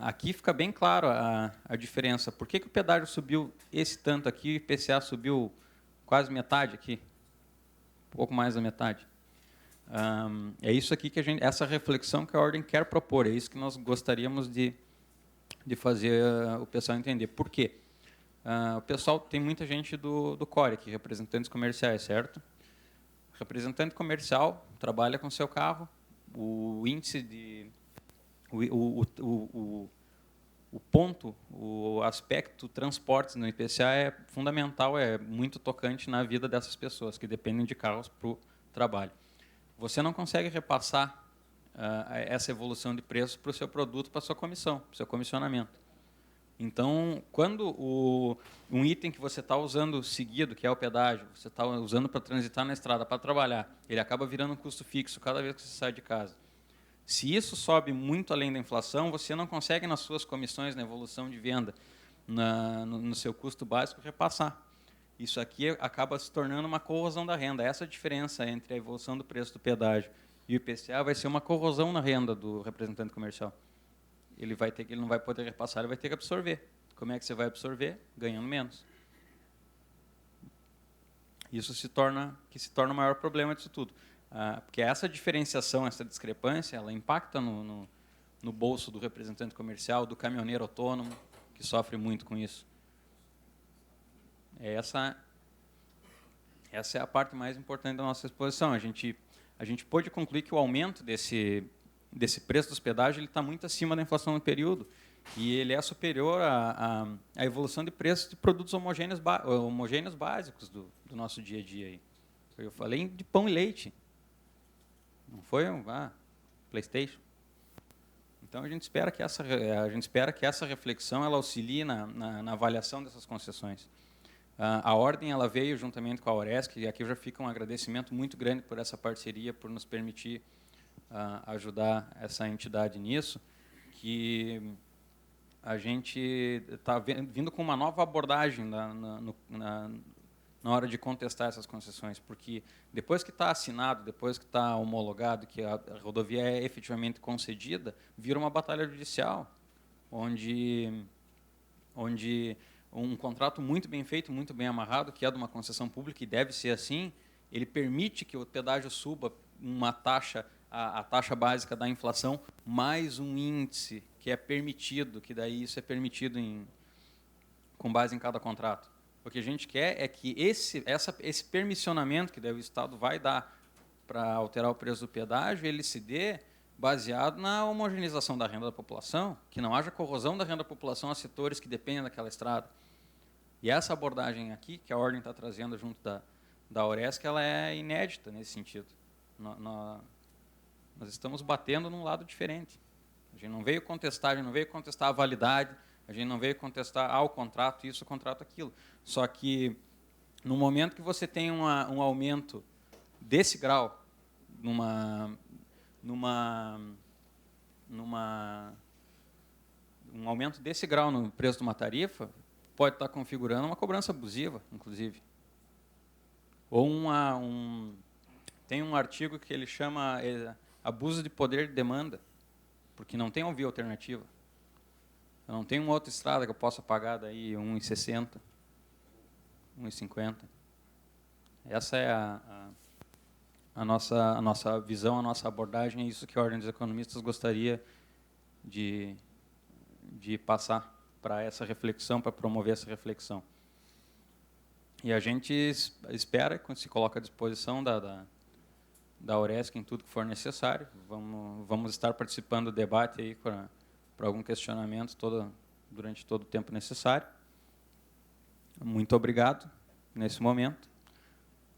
aqui fica bem claro a diferença. Por que o pedágio subiu esse tanto aqui e o IPCA subiu quase metade aqui? Um pouco mais da metade. É isso aqui que essa reflexão que a Ordem quer propor, é isso que nós gostaríamos de fazer o pessoal entender. Por quê? O pessoal tem muita gente do CORE aqui, representantes comerciais, certo? Representante comercial trabalha com seu carro, o índice o aspecto transportes no IPCA é fundamental, é muito tocante na vida dessas pessoas que dependem de carros para o trabalho. Você não consegue repassar essa evolução de preços para o seu produto, para a sua comissão, para o seu comissionamento. Então, quando um item que você está usando seguido, que é o pedágio, você está usando para transitar na estrada, para trabalhar, ele acaba virando um custo fixo cada vez que você sai de casa. Se isso sobe muito além da inflação, você não consegue, nas suas comissões, na evolução de venda, no seu custo básico, repassar. Isso aqui acaba se tornando uma corrosão da renda. Essa diferença entre a evolução do preço do pedágio e o IPCA vai ser uma corrosão na renda do representante comercial. Ele não vai poder repassar, ele vai ter que absorver. Como é que você vai absorver? Ganhando menos. Isso se torna o maior problema disso tudo. Porque essa diferenciação, essa discrepância, ela impacta no bolso do representante comercial, do caminhoneiro autônomo, que sofre muito com isso. Essa é a parte mais importante da nossa exposição. A gente pôde concluir que o aumento desse preço do hospedagem está muito acima da inflação no período, e ele é superior à evolução de preços de produtos homogêneos básicos do nosso dia a dia. Aí. Eu falei de pão e leite, não foi PlayStation. Então, a gente espera que essa reflexão ela auxilie na avaliação dessas concessões. A Ordem ela veio juntamente com a Auresc, e aqui já fica um agradecimento muito grande por essa parceria, por nos permitir ajudar essa entidade nisso, que a gente está vindo com uma nova abordagem na hora de contestar essas concessões, porque depois que está assinado, depois que está homologado, que a rodovia é efetivamente concedida, vira uma batalha judicial, onde um contrato muito bem feito, muito bem amarrado, que é de uma concessão pública e deve ser assim, ele permite que o pedágio suba uma taxa, a taxa básica da inflação, mais um índice que é permitido, que daí isso é permitido com base em cada contrato. O que a gente quer é que esse permissionamento que daí o Estado vai dar para alterar o preço do pedágio, ele se dê baseado na homogeneização da renda da população, que não haja corrosão da renda da população a setores que dependem daquela estrada. E essa abordagem aqui, que a Ordem está trazendo junto da Auresc, ela é inédita nesse sentido. Nós estamos batendo num lado diferente. A gente não veio contestar, a validade, a gente não veio contestar o contrato isso, o contrato aquilo. Só que, no momento que você tem um aumento desse grau, um aumento desse grau no preço de uma tarifa, pode estar configurando uma cobrança abusiva, inclusive. Ou tem um artigo que ele chama abuso de poder de demanda, porque não tem uma via alternativa. Eu não tenho uma outra estrada que eu possa pagar daí 1,60, 1,50. Essa é a nossa visão, a nossa abordagem, é isso que a Ordem dos Economistas gostaria de passar para essa reflexão, para promover essa reflexão. E a gente espera que se coloque à disposição da Auresc em tudo que for necessário. Vamos estar participando do debate aí para algum questionamento durante todo o tempo necessário. Muito obrigado nesse momento.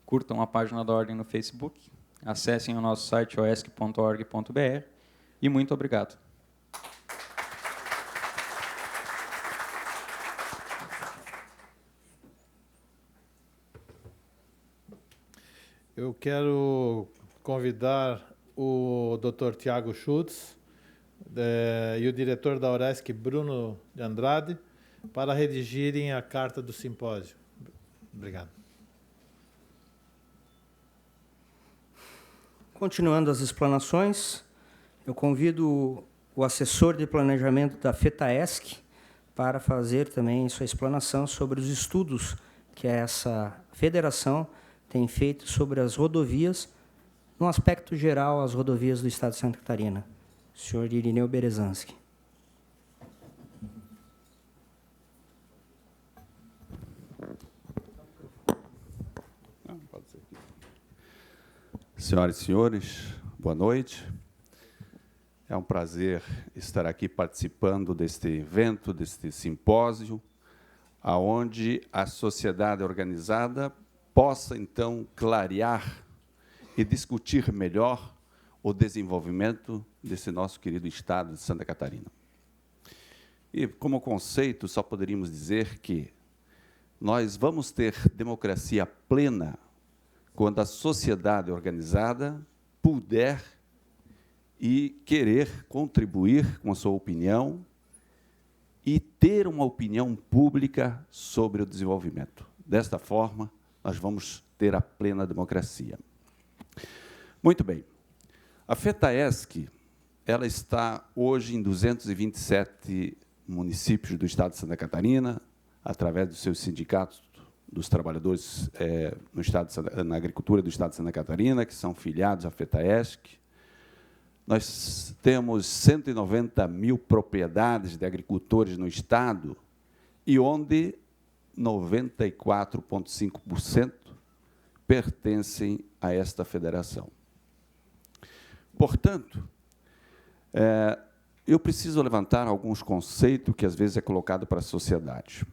Curtam a página da Ordem no Facebook, acessem o nosso site oesc.org.br e muito obrigado. Eu quero convidar o Dr. Tiago Schutz e o diretor da Auresc, Bruno de Andrade, para redigirem a carta do simpósio. Obrigado. Continuando as explanações, eu convido o assessor de planejamento da FETAESC para fazer também sua explanação sobre os estudos que essa federação tem feito sobre as rodovias, no aspecto geral, as rodovias do Estado de Santa Catarina. O senhor Irineu Berezanski. Senhoras e senhores, boa noite. É um prazer estar aqui participando deste evento, deste simpósio, aonde a sociedade organizada possa, então, clarear e discutir melhor o desenvolvimento desse nosso querido Estado de Santa Catarina. E, como conceito, só poderíamos dizer que nós vamos ter democracia plena quando a sociedade organizada puder e querer contribuir com a sua opinião e ter uma opinião pública sobre o desenvolvimento. Desta forma, nós vamos ter a plena democracia. Muito bem. A FETAESC, ela está hoje em 227 municípios do Estado de Santa Catarina, através dos seus sindicatos dos trabalhadores na agricultura do Estado de Santa Catarina, que são filiados à FETAESC. Nós temos 190 mil propriedades de agricultores no Estado, e onde 94,5% pertencem a esta federação. Portanto, eu preciso levantar alguns conceitos que, às vezes, é colocado para a sociedade.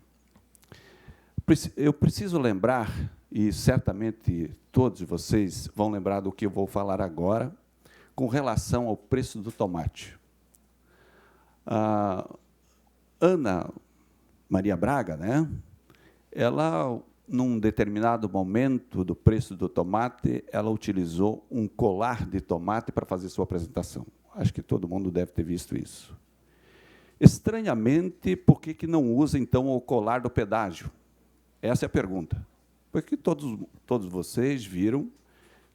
Eu preciso lembrar, e certamente todos vocês vão lembrar do que eu vou falar agora, com relação ao preço do tomate. A Ana Maria Braga, né? Ela, num determinado momento do preço do tomate, ela utilizou um colar de tomate para fazer sua apresentação. Acho que todo mundo deve ter visto isso. Estranhamente, por que não usa, então, o colar do pedágio? Essa é a pergunta. Porque todos vocês viram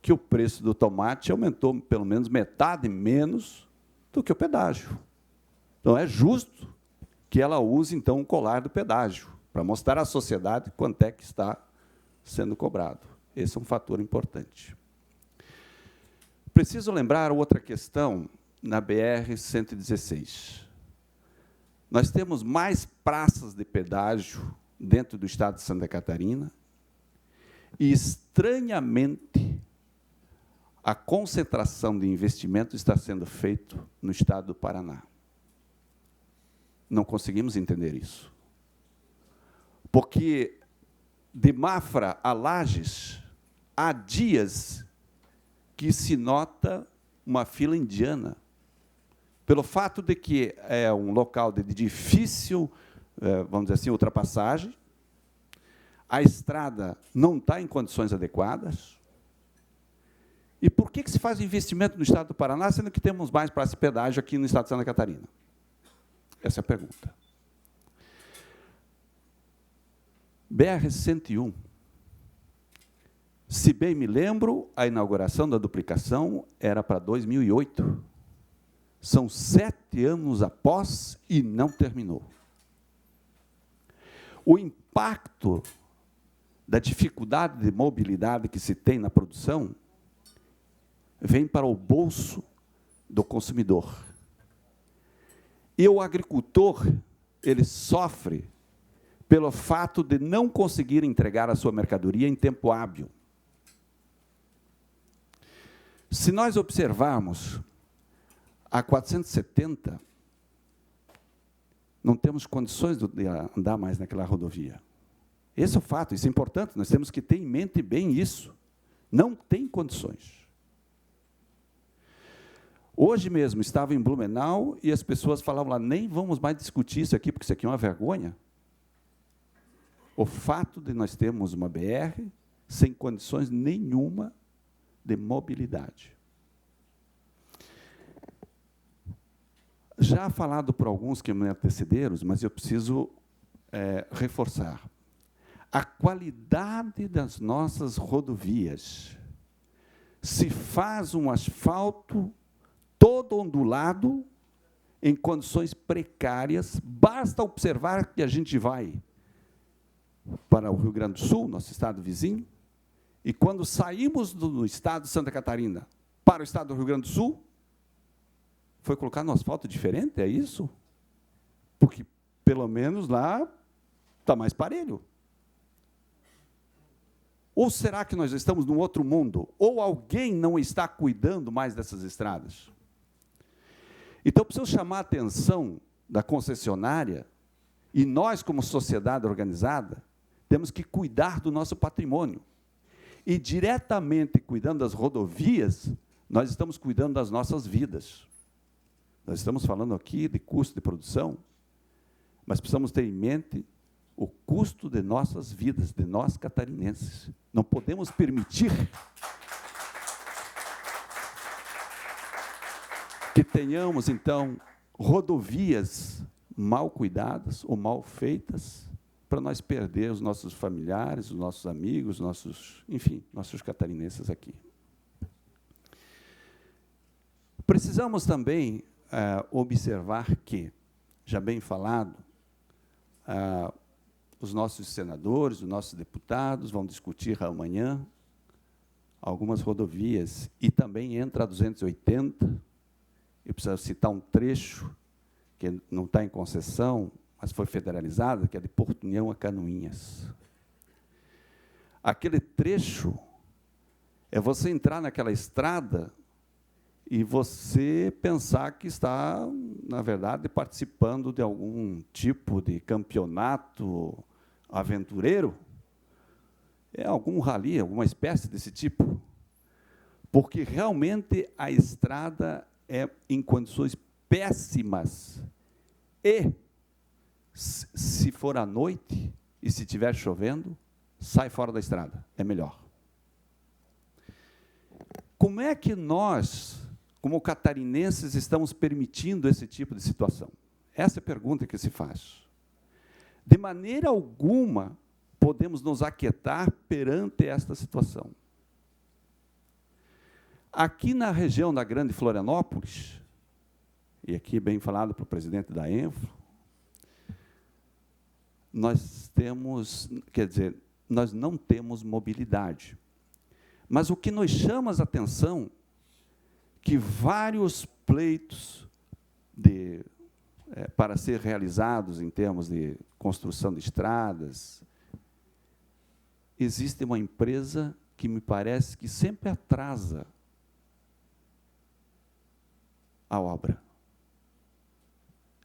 que o preço do tomate aumentou pelo menos metade menos do que o pedágio. Então, é justo que ela use, então, o colar do pedágio, para mostrar à sociedade quanto é que está sendo cobrado. Esse é um fator importante. Preciso lembrar outra questão na BR-116. Nós temos mais praças de pedágio dentro do estado de Santa Catarina e, estranhamente, a concentração de investimento está sendo feita no estado do Paraná. Não conseguimos entender isso. Porque de Mafra a Lages, há dias que se nota uma fila indiana, pelo fato de que é um local de difícil, vamos dizer assim, ultrapassagem, a estrada não está em condições adequadas. E por que se faz investimento no estado do Paraná, sendo que temos mais praça de pedágio aqui no estado de Santa Catarina? Essa é a pergunta. BR-101. Se bem me lembro, a inauguração da duplicação era para 2008. São 7 anos após e não terminou. O impacto da dificuldade de mobilidade que se tem na produção vem para o bolso do consumidor. E o agricultor, ele sofre pelo fato de não conseguir entregar a sua mercadoria em tempo hábil. Se nós observarmos a 470, não temos condições de andar mais naquela rodovia. Esse é o fato, isso é importante, nós temos que ter em mente bem isso. Não tem condições. Hoje mesmo estava em Blumenau e as pessoas falavam lá, nem vamos mais discutir isso aqui, porque isso aqui é uma vergonha. O fato de nós termos uma BR sem condições nenhuma de mobilidade. Já falado por alguns que me antecederam, mas eu preciso reforçar. A qualidade das nossas rodovias. Se faz um asfalto todo ondulado, em condições precárias, basta observar que a gente vai para o Rio Grande do Sul, nosso estado vizinho, e quando saímos do estado de Santa Catarina para o estado do Rio Grande do Sul, foi colocado um asfalto diferente, é isso? Porque, pelo menos, lá está mais parelho. Ou será que nós estamos num outro mundo? Ou alguém não está cuidando mais dessas estradas? Então, preciso chamar a atenção da concessionária, e nós, como sociedade organizada, temos que cuidar do nosso patrimônio. E, diretamente cuidando das rodovias, nós estamos cuidando das nossas vidas. Nós estamos falando aqui de custo de produção, mas precisamos ter em mente o custo de nossas vidas, de nós catarinenses. Não podemos permitir que tenhamos, então, rodovias mal cuidadas ou mal feitas para nós perder os nossos familiares, os nossos amigos, enfim, nossos catarinenses aqui. Precisamos também observar que, já bem falado, os nossos senadores, os nossos deputados vão discutir amanhã algumas rodovias, e também entra a 280, eu preciso citar um trecho que não está em concessão, mas foi federalizada, que é de Porto União a Canoinhas. Aquele trecho é você entrar naquela estrada e você pensar que está, na verdade, participando de algum tipo de campeonato aventureiro, é algum rally, alguma espécie desse tipo, porque realmente a estrada é em condições péssimas e, se for à noite e se estiver chovendo, sai fora da estrada, é melhor. Como é que nós, como catarinenses, estamos permitindo esse tipo de situação? Essa é a pergunta que se faz. De maneira alguma, podemos nos aquietar perante esta situação. Aqui na região da Grande Florianópolis, e aqui bem falado para o presidente da Enflo, nós temos, quer dizer, nós não temos mobilidade. Mas o que nos chama a atenção que vários pleitos para ser realizados em termos de construção de estradas, existe uma empresa que me parece que sempre atrasa a obra.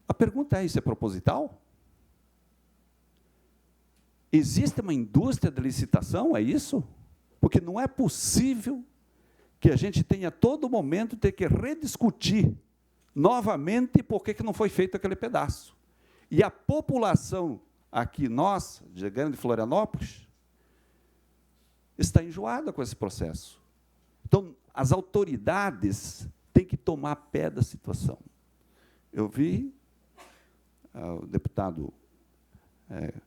A pergunta é, isso é proposital? Existe uma indústria de licitação, é isso? Porque não é possível que a gente tenha a todo momento ter que rediscutir novamente por que não foi feito aquele pedaço. E a população aqui, nossa, de Grande Florianópolis, está enjoada com esse processo. Então, as autoridades têm que tomar pé da situação. Eu vi o deputado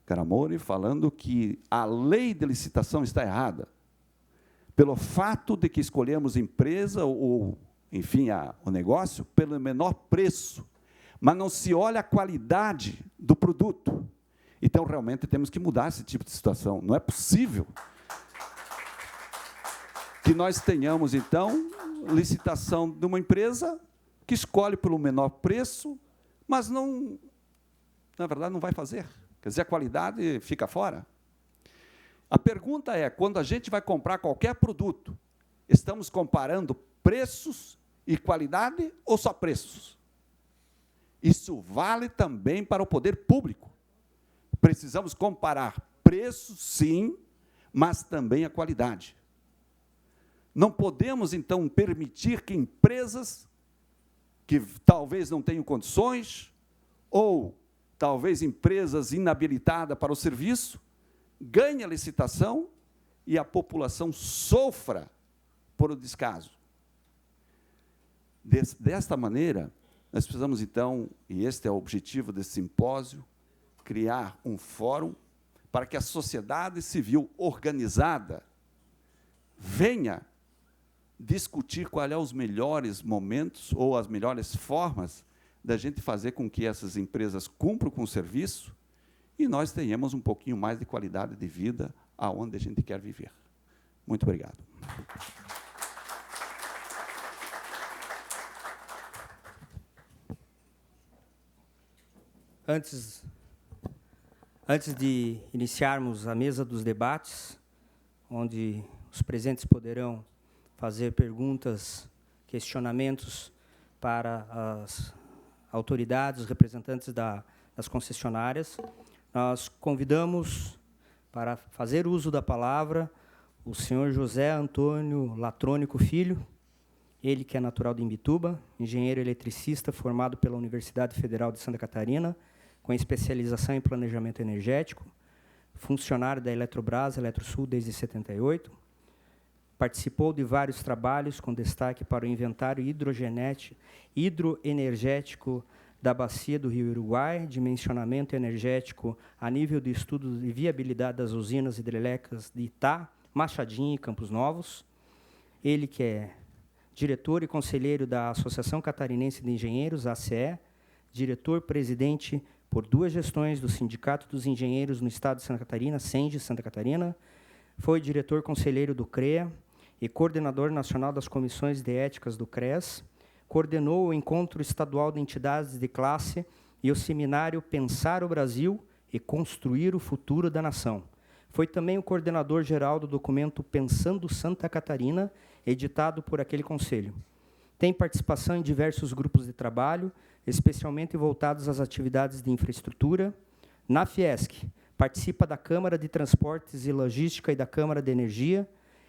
Caramori falando que a lei de licitação está errada, pelo fato de que escolhemos empresa ou, enfim, o negócio pelo menor preço, mas não se olha a qualidade do produto. Então, realmente, temos que mudar esse tipo de situação. Não é possível que nós tenhamos, então, licitação de uma empresa que escolhe pelo menor preço, mas não, na verdade, não vai fazer. Quer dizer, a qualidade fica fora. A pergunta é, quando a gente vai comprar qualquer produto, estamos comparando preços e qualidade ou só preços? Isso vale também para o poder público. Precisamos comparar preços, sim, mas também a qualidade. Não podemos, então, permitir que empresas que talvez não tenham condições, ou talvez empresas inabilitadas para o serviço, ganhem a licitação e a população sofra por o descaso. Desta maneira, nós precisamos, então, e este é o objetivo desse simpósio, criar um fórum para que a sociedade civil organizada venha discutir quais são os melhores momentos ou as melhores formas da gente fazer com que essas empresas cumpram com o serviço e nós tenhamos um pouquinho mais de qualidade de vida aonde a gente quer viver. Muito obrigado. Antes de iniciarmos a mesa dos debates, onde os presentes poderão fazer perguntas, questionamentos para as autoridades, os representantes das concessionárias, nós convidamos para fazer uso da palavra o senhor José Antônio Latrônico Filho, ele que é natural de Imbituba, engenheiro eletricista formado pela Universidade Federal de Santa Catarina, com especialização em planejamento energético, funcionário da Eletrobras, Eletrosul desde 78, participou de vários trabalhos com destaque para o inventário hidroenergético da bacia do Rio Uruguai, dimensionamento energético a nível de estudo de viabilidade das usinas hidrelétricas de Itá, Machadinho e Campos Novos. Ele que é diretor e conselheiro da Associação Catarinense de Engenheiros, ACE, diretor-presidente por 2 gestões do Sindicato dos Engenheiros no Estado de Santa Catarina, SENGE Santa Catarina, foi diretor-conselheiro do CREA e coordenador nacional das comissões de éticas do CRES, coordenou o Encontro Estadual de Entidades de Classe e o seminário Pensar o Brasil e Construir o Futuro da Nação. Foi também o coordenador geral do documento Pensando Santa Catarina, editado por aquele conselho. Tem participação em diversos grupos de trabalho, especialmente voltados às atividades de infraestrutura. Na Fiesc, participa da Câmara de Transportes e Logística e da Câmara de Energia,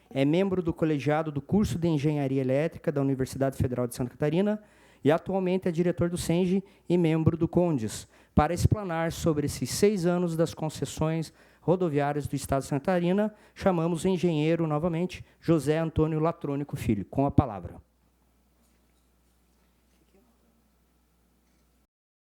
é membro do colegiado do curso de Engenharia Elétrica da Universidade Federal de Santa Catarina e atualmente é diretor do SENGE e membro do CONDES, para explanar sobre esses 6 anos das concessões rodoviárias do Estado de Santa Catarina, chamamos o engenheiro, novamente, José Antônio Latrônico Filho, com a palavra.